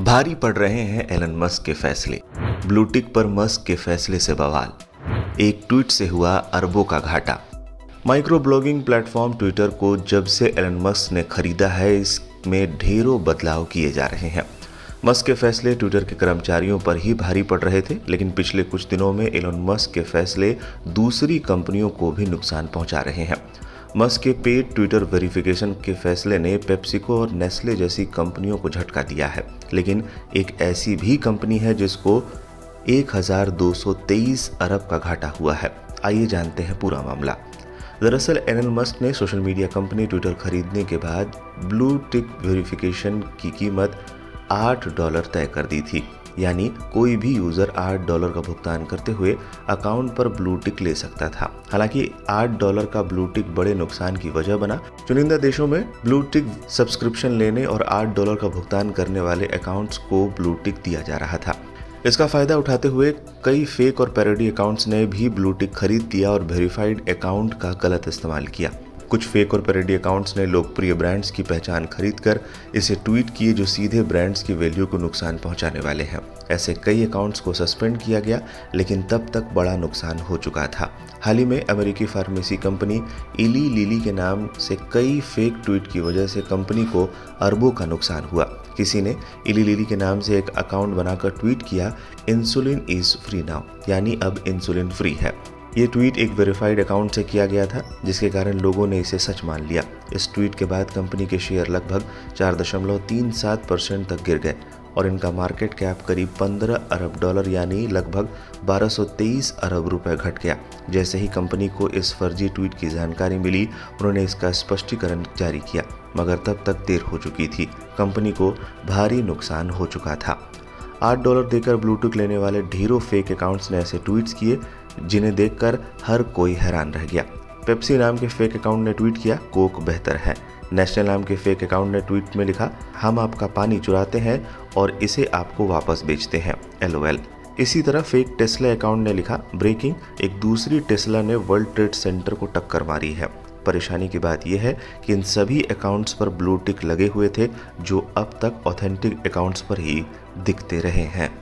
भारी पड़ रहे हैं एलन मस्क के फैसले। ब्लू टिक पर मस्क के फैसले से बवाल। एक ट्वीट से हुआ अरबों का घाटा। माइक्रो ब्लॉगिंग प्लेटफॉर्म ट्विटर को जब से एलन मस्क ने खरीदा है, इसमें ढेरों बदलाव किए जा रहे हैं। मस्क के फैसले ट्विटर के कर्मचारियों पर ही भारी पड़ रहे थे, लेकिन पिछले कुछ दिनों में एलन मस्क के फैसले दूसरी कंपनियों को भी नुकसान पहुंचा रहे हैं। मस्क के पेड ट्विटर वेरिफिकेशन के फैसले ने पेप्सिको और नेस्ले जैसी कंपनियों को झटका दिया है, लेकिन एक ऐसी भी कंपनी है जिसको 1223 अरब का घाटा हुआ है। आइए जानते हैं पूरा मामला। दरअसल एलन मस्क ने सोशल मीडिया कंपनी ट्विटर खरीदने के बाद ब्लू टिक वेरिफिकेशन की कीमत $8 तय कर दी थी, यानी कोई भी यूजर $8 का भुगतान करते हुए अकाउंट पर ब्लू टिक ले सकता था। हालांकि $8 का ब्लू टिक बड़े नुकसान की वजह बना। चुनिंदा देशों में ब्लू टिक सब्सक्रिप्शन लेने और $8 का भुगतान करने वाले अकाउंट्स को ब्लू टिक दिया जा रहा था। इसका फायदा उठाते हुए कई फेक और पैरोडी अकाउंट्स ने भी ब्लू टिक खरीद दिया और वेरीफाइड अकाउंट का गलत इस्तेमाल किया। कुछ फेक और पैरोडी अकाउंट्स ने लोकप्रिय ब्रांड्स की पहचान खरीदकर इसे ट्वीट किए जो सीधे ब्रांड्स की वैल्यू को नुकसान पहुंचाने वाले हैं। ऐसे कई अकाउंट्स को सस्पेंड किया गया, लेकिन तब तक बड़ा नुकसान हो चुका था। हाल ही में अमेरिकी फार्मेसी कंपनी इली लिली के नाम से कई फेक ट्वीट की वजह से कंपनी को अरबों का नुकसान हुआ। किसी ने इली लिली के नाम से एक अकाउंट बनाकर ट्वीट किया, इंसुलिन इज फ्री नाउ, यानी अब इंसुलिन फ्री है। ये ट्वीट एक वेरीफाइड अकाउंट से किया गया था, जिसके कारण लोगों ने इसे सच मान लिया। इस ट्वीट के बाद कंपनी के शेयर लगभग 4.37% तक गिर गए और इनका मार्केट कैप करीब $15 अरब यानी लगभग 1223 अरब रुपए घट गया। जैसे ही कंपनी को इस फर्जी ट्वीट की जानकारी मिली, उन्होंने इसका स्पष्टीकरण जारी किया, मगर तब तक देर हो चुकी थी। कंपनी को भारी नुकसान हो चुका था। $8 देकर ब्लू टिक लेने वाले ढेरों फेक अकाउंट्स ने ऐसे ट्वीट्स किए जिन्हें देखकर हर कोई हैरान रह गया। पेप्सी नाम के फेक अकाउंट ने ट्वीट किया, कोक बेहतर है। नेस्ले नाम के फेक अकाउंट ने ट्वीट में लिखा, हम आपका पानी चुराते हैं और इसे आपको वापस बेचते हैं, LOL। इसी तरह फेक टेस्ला अकाउंट ने लिखा, ब्रेकिंग, एक दूसरी टेस्ला ने वर्ल्ड ट्रेड सेंटर को टक्कर मारी है। परेशानी की बात यह है कि इन सभी अकाउंट्स पर ब्लू टिक लगे हुए थे, जो अब तक ऑथेंटिक अकाउंट्स पर ही दिखते रहे हैं।